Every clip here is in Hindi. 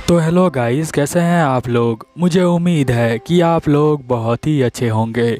तो हेलो गाइस, कैसे हैं आप लोग। मुझे उम्मीद है कि आप लोग बहुत ही अच्छे होंगे।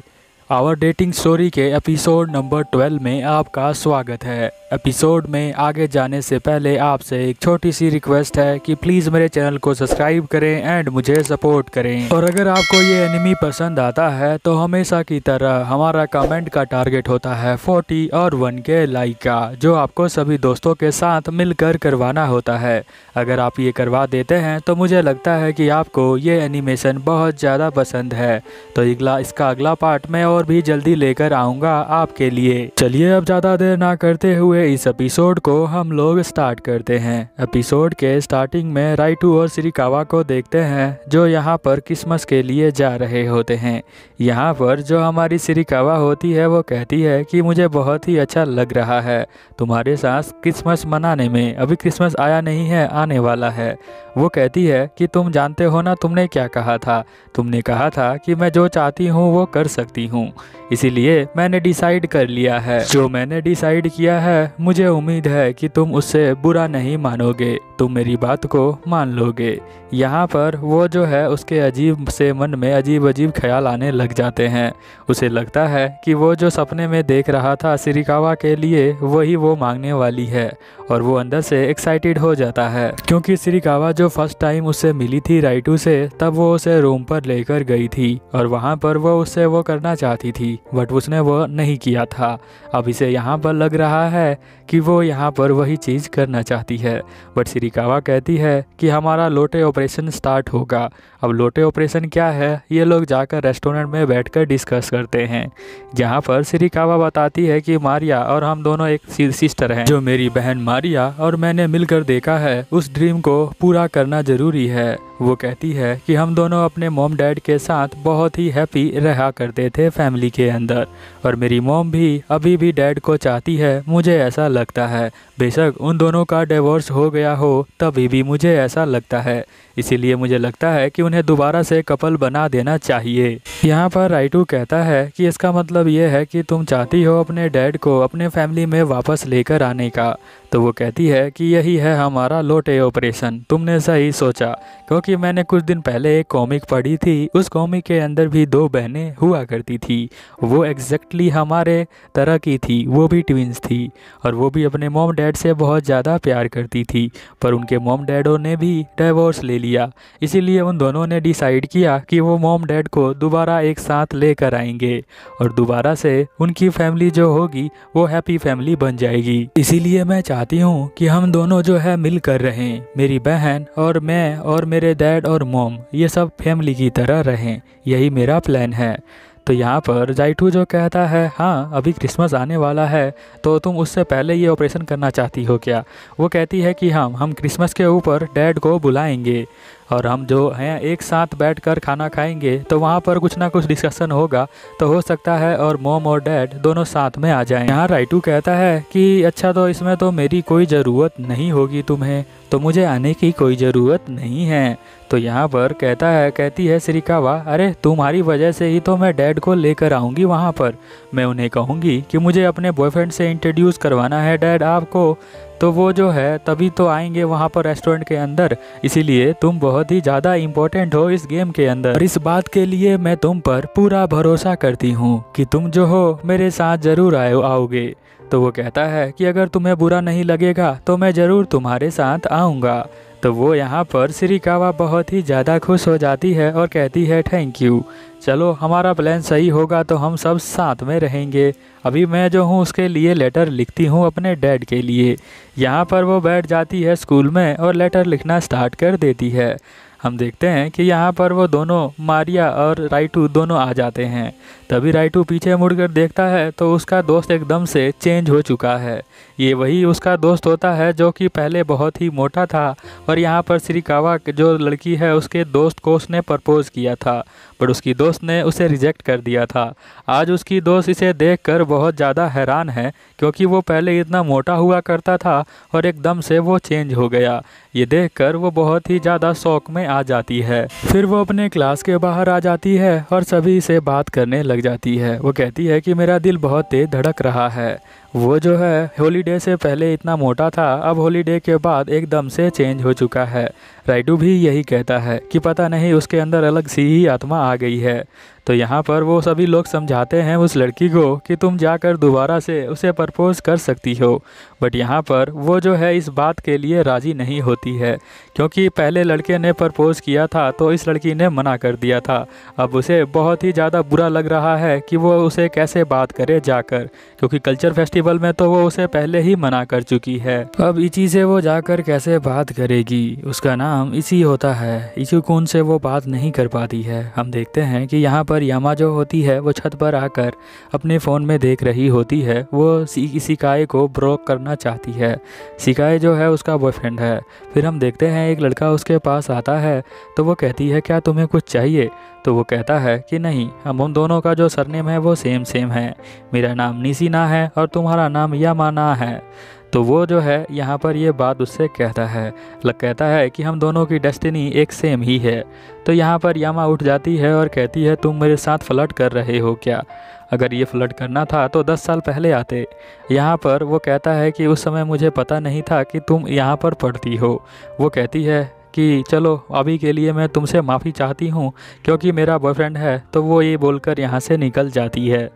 आवर डेटिंग स्टोरी के एपिसोड नंबर 12 में आपका स्वागत है। एपिसोड में आगे जाने से पहले आपसे एक छोटी सी रिक्वेस्ट है कि प्लीज़ मेरे चैनल को सब्सक्राइब करें एंड मुझे सपोर्ट करें। और अगर आपको ये एनिमी पसंद आता है तो हमेशा की तरह हमारा कमेंट का टारगेट होता है 40 और 1K लाइक का, जो आपको सभी दोस्तों के साथ मिलकर करवाना होता है। अगर आप ये करवा देते हैं तो मुझे लगता है कि आपको ये एनिमेशन बहुत ज़्यादा पसंद है। तो इसका अगला पार्ट मैं और भी जल्दी लेकर आऊँगा आपके लिए। चलिए अब ज़्यादा देर ना करते हुए इस एपिसोड को हम लोग स्टार्ट करते हैं। एपिसोड के स्टार्टिंग में राइटू और श्रीकावा को देखते हैं जो यहाँ पर क्रिसमस के लिए जा रहे होते हैं। यहाँ पर जो हमारी श्रीकावा होती है वो कहती है कि मुझे बहुत ही अच्छा लग रहा है तुम्हारे साथ क्रिसमस मनाने में। अभी क्रिसमस आया नहीं है, आने वाला है। वो कहती है कि तुम जानते हो ना तुमने क्या कहा था। तुमने कहा था कि मैं जो चाहती हूँ वो कर सकती हूँ, इसीलिए मैंने डिसाइड कर लिया है। जो मैंने डिसाइड किया है मुझे उम्मीद है कि तुम उससे बुरा नहीं मानोगे, तुम मेरी बात को मान लोगे। यहाँ पर वो जो है उसके अजीब से मन में अजीब अजीब ख्याल आने लग जाते हैं। उसे लगता है कि वो जो सपने में देख रहा था श्रीकावा के लिए वही वो मांगने वाली है, और वो अंदर से एक्साइटेड हो जाता है क्योंकि श्रीकावा जो फर्स्ट टाइम उससे मिली थी राइटू से, तब वो उसे रूम पर लेकर गई थी और वहाँ पर वो उससे वो करना चाहती थी, बट उसने वो नहीं किया था। अब इसे यहाँ पर लग रहा है कि वो यहाँ पर वही चीज़ करना चाहती है, बट श्रीकावा कहती है कि हमारा लोटे ऑपरेशन स्टार्ट होगा। अब लोटे ऑपरेशन क्या है ये लोग जाकर रेस्टोरेंट में बैठकर डिस्कस करते हैं। जहाँ पर श्रीकावा बताती है कि मारिया और हम दोनों एक सिस्टर हैं। जो मेरी बहन मारिया और मैंने मिलकर देखा है उस ड्रीम को पूरा करना ज़रूरी है। वो कहती है कि हम दोनों अपने मॉम डैड के साथ बहुत ही हैप्पी रहा करते थे फैमिली के अंदर, और मेरी मॉम भी अभी भी डैड को चाहती है, मुझे ऐसा लगता है। बेशक उन दोनों का डिवोर्स हो गया हो तभी भी मुझे ऐसा लगता है, इसीलिए मुझे लगता है कि उन्हें दोबारा से कपल बना देना चाहिए। यहाँ पर राइटू कहता है कि इसका मतलब ये है कि तुम चाहती हो अपने डैड को अपने फैमिली में वापस लेकर आने का। तो वो कहती है कि यही है हमारा लोटे ऑपरेशन। तुमने सही सोचा, क्योंकि मैंने कुछ दिन पहले एक कॉमिक पढ़ी थी, उस कॉमिक के अंदर भी दो बहनें हुआ करती थी। वो एग्जैक्टली हमारे तरह की थी, वो भी ट्विंस थी, और वो भी अपने मॉम डैड से बहुत ज़्यादा प्यार करती थी, पर उनके मॉम डैडों ने भी डिवोर्स ले लिया। इसीलिए उन दोनों ने डिसाइड किया कि वो मॉम डैड को दोबारा एक साथ लेकर आएंगे और दोबारा से उनकी फैमिली जो होगी वो हैप्पी फैमिली बन जाएगी। इसीलिए मैं चाहती हूँ कि हम दोनों जो है मिलकर रहें, मेरी बहन और मैं और मेरे डैड और मॉम, ये सब फैमिली की तरह रहें, यही मेरा प्लान है। तो यहाँ पर राइटू जो कहता है हाँ अभी क्रिसमस आने वाला है तो तुम उससे पहले ये ऑपरेशन करना चाहती हो क्या। वो कहती है कि हम क्रिसमस के ऊपर डैड को बुलाएंगे और हम जो हैं एक साथ बैठकर खाना खाएंगे, तो वहाँ पर कुछ ना कुछ डिस्कशन होगा, तो हो सकता है और मॉम और डैड दोनों साथ में आ जाएं। यहाँ राइटू कहता है कि अच्छा तो इसमें तो मेरी कोई ज़रूरत नहीं होगी तुम्हें, तो मुझे आने की कोई ज़रूरत नहीं है। तो यहाँ पर कहती है श्रीकावा, अरे तुम्हारी वजह से ही तो मैं डैड को लेकर आऊँगी वहाँ पर। मैं उन्हें कहूँगी कि मुझे अपने बॉयफ्रेंड से इंट्रोड्यूस करवाना है डैड आपको, तो वो जो है तभी तो आएंगे वहाँ पर रेस्टोरेंट के अंदर। इसीलिए तुम बहुत ही ज़्यादा इम्पोर्टेंट हो इस गेम के अंदर, और इस बात के लिए मैं तुम पर पूरा भरोसा करती हूँ कि तुम जो हो मेरे साथ ज़रूर आओगे। तो वो कहता है कि अगर तुम्हें बुरा नहीं लगेगा तो मैं ज़रूर तुम्हारे साथ आऊँगा। तो वो यहाँ पर श्रीकावा बहुत ही ज़्यादा खुश हो जाती है और कहती है थैंक यू, चलो हमारा प्लान सही होगा तो हम सब साथ में रहेंगे। अभी मैं जो हूँ उसके लिए लेटर लिखती हूँ अपने डैड के लिए। यहाँ पर वो बैठ जाती है स्कूल में और लेटर लिखना स्टार्ट कर देती है। हम देखते हैं कि यहाँ पर वो दोनों मारिया और राइटू दोनों आ जाते हैं। तभी राइटू पीछे मुड़कर देखता है तो उसका दोस्त एकदम से चेंज हो चुका है। ये वही उसका दोस्त होता है जो कि पहले बहुत ही मोटा था, और यहाँ पर श्रीकावा जो लड़की है उसके दोस्त को उसने प्रपोज़ किया था, पर उसकी दोस्त ने उसे रिजेक्ट कर दिया था। आज उसकी दोस्त इसे देखकर बहुत ज़्यादा हैरान है, क्योंकि वो पहले इतना मोटा हुआ करता था और एकदम से वो चेंज हो गया। ये देखकर वो बहुत ही ज़्यादा शौक में आ जाती है। फिर वो अपने क्लास के बाहर आ जाती है और सभी से बात करने लग जाती है। वो कहती है कि मेरा दिल बहुत तेज धड़क रहा है, वो जो है हॉलीडे से पहले इतना मोटा था, अब हॉलीडे के बाद एकदम से चेंज हो चुका है। राइडू भी यही कहता है कि पता नहीं उसके अंदर अलग सी ही आत्मा आ गई है। तो यहाँ पर वो सभी लोग समझाते हैं उस लड़की को कि तुम जाकर दोबारा से उसे प्रपोज कर सकती हो, बट यहाँ पर वो जो है इस बात के लिए राज़ी नहीं होती है, क्योंकि पहले लड़के ने प्रपोज किया था तो इस लड़की ने मना कर दिया था। अब उसे बहुत ही ज़्यादा बुरा लग रहा है कि वो उसे कैसे बात करे जाकर, क्योंकि कल्चर फेस्टिवल में तो वो उसे पहले ही मना कर चुकी है। अब इची से वो जाकर कैसे बात करेगी, उसका नाम इची होता है, इचुकुन से वो बात नहीं कर पाती है। हम देखते हैं कि यहाँ पर यामा जो होती है वो छत पर आकर अपने फ़ोन में देख रही होती है। वो सिकाए को ब्रोक करना चाहती है। सिकाए जो है उसका बॉयफ्रेंड है। फिर हम देखते हैं एक लड़का उसके पास आता है, तो वो कहती है क्या तुम्हें कुछ चाहिए? तो वो कहता है कि नहीं, हम उन दोनों का जो सरनेम है वो सेम है। मेरा नाम निशिना है और तुम्हारा नाम यामाना है। तो वो जो है यहाँ पर ये बात उससे कहता है कि हम दोनों की डेस्टिनी एक सेम ही है। तो यहाँ पर यामा उठ जाती है और कहती है तुम मेरे साथ फ्लर्ट कर रहे हो क्या? अगर ये फ्लर्ट करना था तो 10 साल पहले आते। यहाँ पर वो कहता है कि उस समय मुझे पता नहीं था कि तुम यहाँ पर पढ़ती हो। वो कहती है कि चलो अभी के लिए मैं तुमसे माफ़ी चाहती हूँ क्योंकि मेरा बॉयफ्रेंड है। तो वो ये बोलकर यहाँ से निकल जाती है।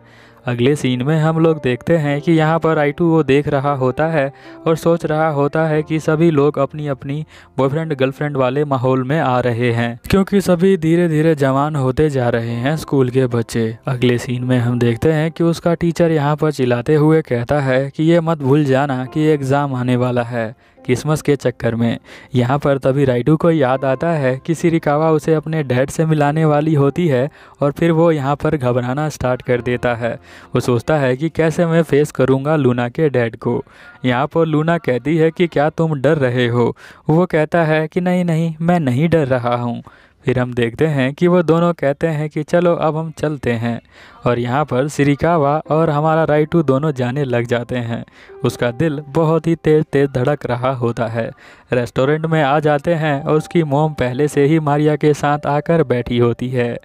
अगले सीन में हम लोग देखते हैं कि यहाँ पर आइटू वो देख रहा होता है और सोच रहा होता है कि सभी लोग अपनी अपनी बॉयफ्रेंड गर्लफ्रेंड वाले माहौल में आ रहे हैं, क्योंकि सभी धीरे धीरे जवान होते जा रहे हैं स्कूल के बच्चे। अगले सीन में हम देखते हैं कि उसका टीचर यहाँ पर चिल्लाते हुए कहता है कि ये मत भूल जाना कि एग्ज़ाम आने वाला है क्रिसमस के चक्कर में। यहाँ पर तभी राइडू को याद आता है कि सिरिकावा उसे अपने डैड से मिलाने वाली होती है और फिर वो यहाँ पर घबराना स्टार्ट कर देता है। वो सोचता है कि कैसे मैं फेस करूँगा लूना के डैड को। यहाँ पर लूना कहती है कि क्या तुम डर रहे हो? वो कहता है कि नहीं नहीं, मैं नहीं डर रहा हूँ। फिर हम देखते हैं कि वो दोनों कहते हैं कि चलो अब हम चलते हैं, और यहाँ पर सिरिकावा और हमारा राइटू दोनों जाने लग जाते हैं। उसका दिल बहुत ही तेज़ तेज़ धड़क रहा होता है। रेस्टोरेंट में आ जाते हैं और उसकी मॉम पहले से ही मारिया के साथ आकर बैठी होती है।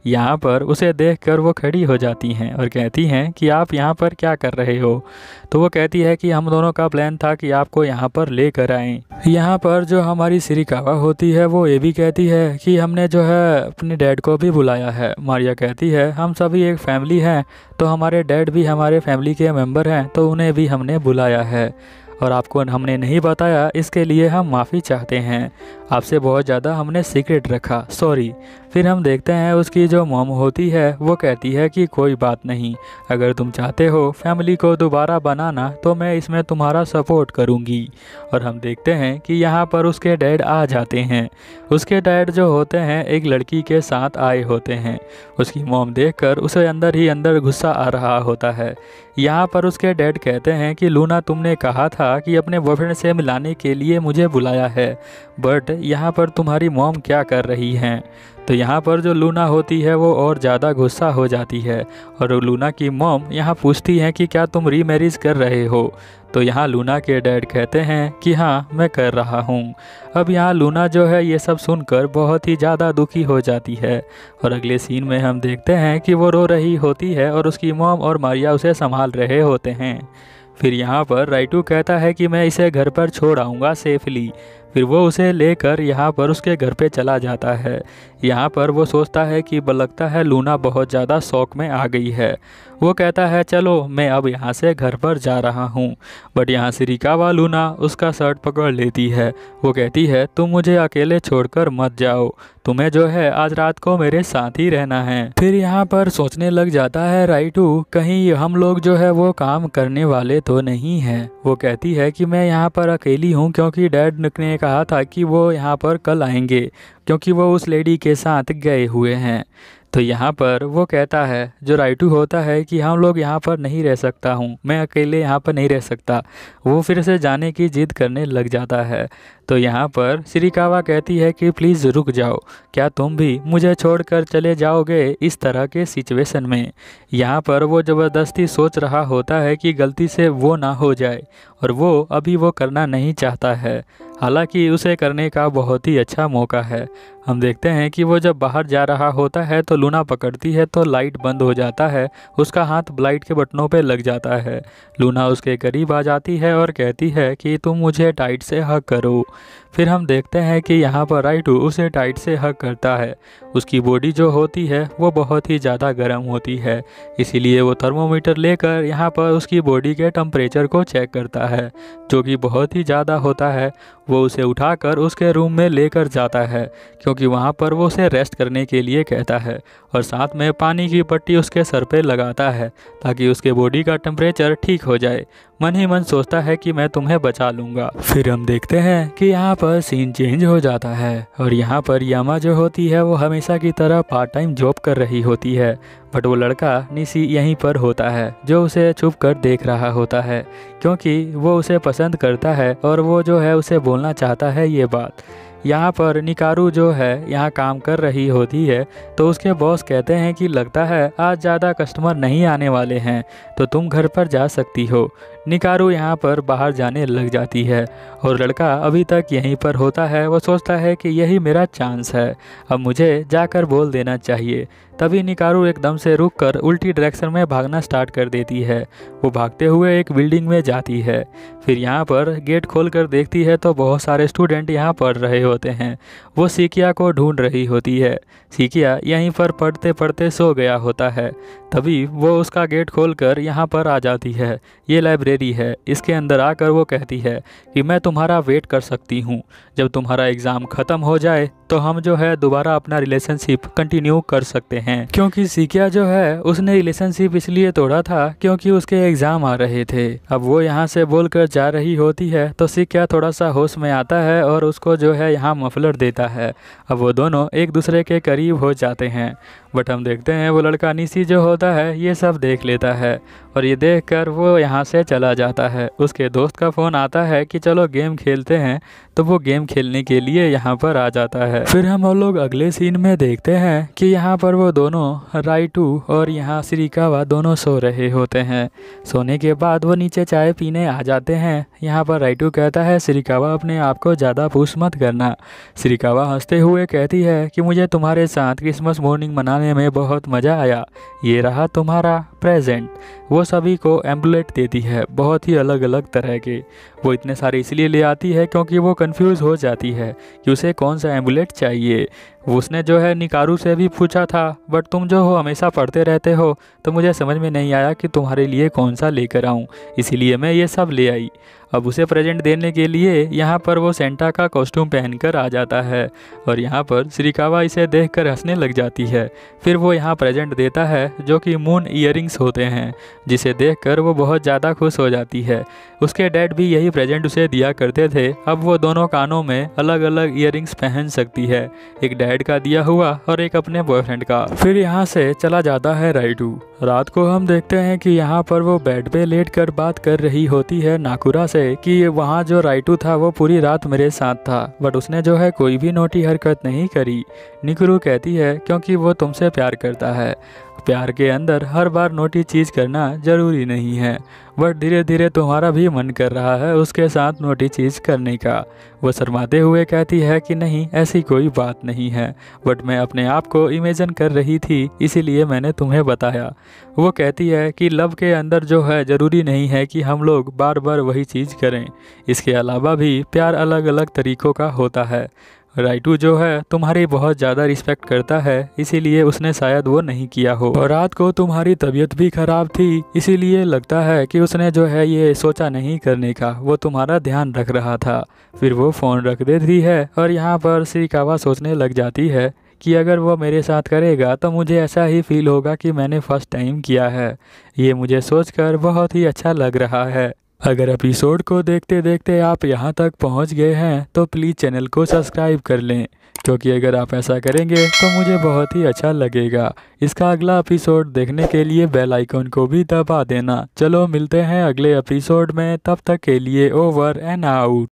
यहाँ पर उसे देखकर वो खड़ी हो जाती हैं और कहती हैं कि आप यहाँ पर क्या कर रहे हो? तो वो कहती है कि हम दोनों का प्लान था कि आपको यहाँ पर लेकर आएं। यहाँ पर जो हमारी सिरिकावा होती है वो ये भी कहती है कि हमने जो है अपने डैड को भी बुलाया है। मारिया कहती है हम सभी एक फैमिली हैं, तो हमारे डैड भी हमारे फैमिली के मेंबर हैं, तो उन्हें भी हमने बुलाया है और आपको हमने नहीं बताया, इसके लिए हम माफ़ी चाहते हैं। आपसे बहुत ज़्यादा हमने सीक्रेट रखा, सॉरी। फिर हम देखते हैं उसकी जो मॉम होती है वो कहती है कि कोई बात नहीं, अगर तुम चाहते हो फैमिली को दोबारा बनाना तो मैं इसमें तुम्हारा सपोर्ट करूँगी। और हम देखते हैं कि यहाँ पर उसके डैड आ जाते हैं। उसके डैड जो होते हैं एक लड़की के साथ आए होते हैं। उसकी मॉम देखकर उसे अंदर ही अंदर गुस्सा आ रहा होता है। यहाँ पर उसके डैड कहते हैं कि लूना तुमने कहा था कि अपने बॉयफ्रेंड से मिलाने के लिए मुझे बुलाया है, बट यहाँ पर तुम्हारी मॉम क्या कर रही हैं? तो यहाँ पर जो लूना होती है वो और ज़्यादा गुस्सा हो जाती है और लूना की मॉम यहाँ पूछती हैं कि क्या तुम रीमैरिज कर रहे हो? तो यहाँ लूना के डैड कहते हैं कि हाँ मैं कर रहा हूँ। अब यहाँ लूना जो है ये सब सुनकर बहुत ही ज़्यादा दुखी हो जाती है और अगले सीन में हम देखते हैं कि वो रो रही होती है और उसकी मॉम और मारिया उसे संभाल रहे होते हैं। फिर यहाँ पर राइटू कहता है कि मैं इसे घर पर छोड़ आऊँगा सेफली। फिर वो उसे लेकर यहाँ पर उसके घर पे चला जाता है। यहाँ पर वो सोचता है कि लगता है लूना बहुत ज़्यादा शौक में आ गई है। वो कहता है चलो मैं अब यहाँ से घर पर जा रहा हूँ, बट यहाँ सिरिकावा लूना उसका शर्ट पकड़ लेती है। वो कहती है तुम मुझे अकेले छोड़कर मत जाओ, तुम्हें जो है आज रात को मेरे साथ ही रहना है। फिर यहाँ पर सोचने लग जाता है राइटू कहीं हम लोग जो है वो काम करने वाले तो नहीं हैं। वो कहती है कि मैं यहाँ पर अकेली हूँ क्योंकि डैड ने कहा था कि वो यहाँ पर कल आएंगे, क्योंकि वो उस लेडी के साथ गए हुए हैं। तो यहाँ पर वो कहता है जो राइटू होता है कि हम लोग यहाँ पर नहीं रह सकता हूँ, मैं अकेले यहाँ पर नहीं रह सकता। वो फिर से जाने की जिद करने लग जाता है। तो यहाँ पर सिरिकावा कहती है कि प्लीज़ रुक जाओ, क्या तुम भी मुझे छोड़कर चले जाओगे इस तरह के सिचुएशन में? यहाँ पर वो ज़बरदस्ती सोच रहा होता है कि गलती से वो ना हो जाए और वो अभी वो करना नहीं चाहता है, हालांकि उसे करने का बहुत ही अच्छा मौका है। हम देखते हैं कि वो जब बाहर जा रहा होता है तो लूना पकड़ती है तो लाइट बंद हो जाता है, उसका हाथ लाइट के बटनों पे लग जाता है। लूना उसके करीब आ जाती है और कहती है कि तुम मुझे टाइट से हग करो। फिर हम देखते हैं कि यहाँ पर राइटू उसे टाइट से हग करता है। उसकी बॉडी जो होती है वो बहुत ही ज़्यादा गर्म होती है, इसीलिए वो थर्मोमीटर लेकर यहाँ पर उसकी बॉडी के टेम्परेचर को चेक करता है, जो कि बहुत ही ज़्यादा होता है। वो उसे उठाकर उसके रूम में लेकर जाता है, क्योंकि वहाँ पर वो उसे रेस्ट करने के लिए कहता है, और साथ में पानी की पट्टी उसके सर पे लगाता है ताकि उसके बॉडी का टेम्परेचर ठीक हो जाए। मन ही मन सोचता है कि मैं तुम्हें बचा लूँगा। फिर हम देखते हैं कि यहाँ पर सीन चेंज हो जाता है और यहाँ पर यामा जो होती है वो हमेशा की तरह पार्ट टाइम जॉब कर रही होती है, बट वो लड़का निशी यहीं पर होता है जो उसे छुप कर देख रहा होता है, क्योंकि वो उसे पसंद करता है और वो जो है उसे बोलना चाहता है ये बात। यहाँ पर निकारू जो है यहाँ काम कर रही होती है, तो उसके बॉस कहते हैं कि लगता है आज ज़्यादा कस्टमर नहीं आने वाले हैं, तो तुम घर पर जा सकती हो। निकारू यहाँ पर बाहर जाने लग जाती है और लड़का अभी तक यहीं पर होता है। वो सोचता है कि यही मेरा चांस है, अब मुझे जाकर बोल देना चाहिए। तभी निकारू एकदम से रुककर उल्टी डायरेक्शन में भागना स्टार्ट कर देती है। वो भागते हुए एक बिल्डिंग में जाती है। फिर यहाँ पर गेट खोलकर देखती है तो बहुत सारे स्टूडेंट यहाँ पढ़ रहे होते हैं। वो सीकिया को ढूंढ रही होती है। सीकिया यहीं पर पढ़ते पढ़ते सो गया होता है। तभी वो उसका गेट खोलकर यहाँ पर आ जाती है। ये लाइब्रेरी है। इसके अंदर आकर वो कहती है कि मैं तुम्हारा वेट कर सकती हूँ, जब तुम्हारा एग्ज़ाम ख़त्म हो जाए तो हम जो है दोबारा अपना रिलेशनशिप कंटिन्यू कर सकते हैं। क्योंकि सीकिया जो है उसने रिलेशनशिप इसलिए तोड़ा था क्योंकि उसके एग्ज़ाम आ रहे थे। अब वो यहाँ से बोलकर जा रही होती है तो सीकिया थोड़ा सा होश में आता है और उसको जो है यहाँ मफलर देता है। अब वो दोनों एक दूसरे के करीब हो जाते हैं, बट हम देखते हैं वो लड़का निशी जो होता है ये सब देख लेता है और ये देखकर वो यहाँ से चला जाता है। उसके दोस्त का फ़ोन आता है कि चलो गेम खेलते हैं, तो वो गेम खेलने के लिए यहाँ पर आ जाता है। फिर हम लोग अगले सीन में देखते हैं कि यहाँ पर वो दोनों राइटू और यहाँ श्रीकावा दोनों सो रहे होते हैं। सोने के बाद वो नीचे चाय पीने आ जाते हैं। यहाँ पर राइटू कहता है श्रीकावा अपने आप को ज़्यादा पुश मत करना। श्रीकावा हंसते हुए कहती है कि मुझे तुम्हारे साथ क्रिसमस मॉर्निंग मनाने में बहुत मज़ा आया, ये रहा तुम्हारा प्रेजेंट। वो सभी को एम्बुलेट देती है, बहुत ही अलग अलग तरह के। वो इतने सारे इसलिए ले आती है क्योंकि वो कंफ्यूज हो जाती है कि उसे कौन सा एम्बुलेट चाहिए। उसने जो है निकारू से भी पूछा था, बट तुम जो हो हमेशा पढ़ते रहते हो, तो मुझे समझ में नहीं आया कि तुम्हारे लिए कौन सा लेकर आऊँ, इसीलिए मैं ये सब ले आई। अब उसे प्रेजेंट देने के लिए यहाँ पर वो सेंटा का कॉस्ट्यूम पहनकर आ जाता है और यहाँ पर श्रीकावा इसे देखकर हंसने लग जाती है। फिर वो यहाँ प्रेजेंट देता है जो कि मून ईयरिंग्स होते हैं, जिसे देखकर वो बहुत ज़्यादा खुश हो जाती है। उसके डैड भी यही प्रेजेंट उसे दिया करते थे। अब वो दोनों कानों में अलग अलग ईयरिंग्स पहन सकती है, एक डैड का दिया हुआ और एक अपने बॉयफ्रेंड का। फिर यहाँ से चला जाता है राइटू। रात को हम देखते हैं कि यहाँ पर वो बेड पे लेटकर बात कर रही होती है नाकुरा से कि वहाँ जो राइटू था वो पूरी रात मेरे साथ था, बट उसने जो है कोई भी नोटी हरकत नहीं करी। निकुरू कहती है क्योंकि वो तुमसे प्यार करता है। प्यार के अंदर हर बार नोटी चीज़ करना ज़रूरी नहीं है, बट धीरे धीरे तुम्हारा भी मन कर रहा है उसके साथ नोटी चीज़ करने का। वो शर्माते हुए कहती है कि नहीं, ऐसी कोई बात नहीं है, बट मैं अपने आप को इमेजिन कर रही थी, इसीलिए मैंने तुम्हें बताया। वो कहती है कि लव के अंदर जो है ज़रूरी नहीं है कि हम लोग बार बार वही चीज़ करें, इसके अलावा भी प्यार अलग अलग तरीक़ों का होता है। राइटू जो है तुम्हारी बहुत ज़्यादा रिस्पेक्ट करता है, इसीलिए उसने शायद वो नहीं किया हो। और रात को तुम्हारी तबीयत भी ख़राब थी, इसीलिए लगता है कि उसने जो है ये सोचा नहीं करने का, वो तुम्हारा ध्यान रख रहा था। फिर वो फ़ोन रख देती है और यहाँ पर श्रीकावा सोचने लग जाती है कि अगर वो मेरे साथ करेगा तो मुझे ऐसा ही फील होगा कि मैंने फ़र्स्ट टाइम किया है। ये मुझे सोचकर बहुत ही अच्छा लग रहा है। अगर एपिसोड को देखते देखते आप यहाँ तक पहुँच गए हैं तो प्लीज़ चैनल को सब्सक्राइब कर लें, क्योंकि अगर आप ऐसा करेंगे तो मुझे बहुत ही अच्छा लगेगा। इसका अगला एपिसोड देखने के लिए बेल आइकन को भी दबा देना। चलो मिलते हैं अगले एपिसोड में, तब तक के लिए ओवर एंड आउट।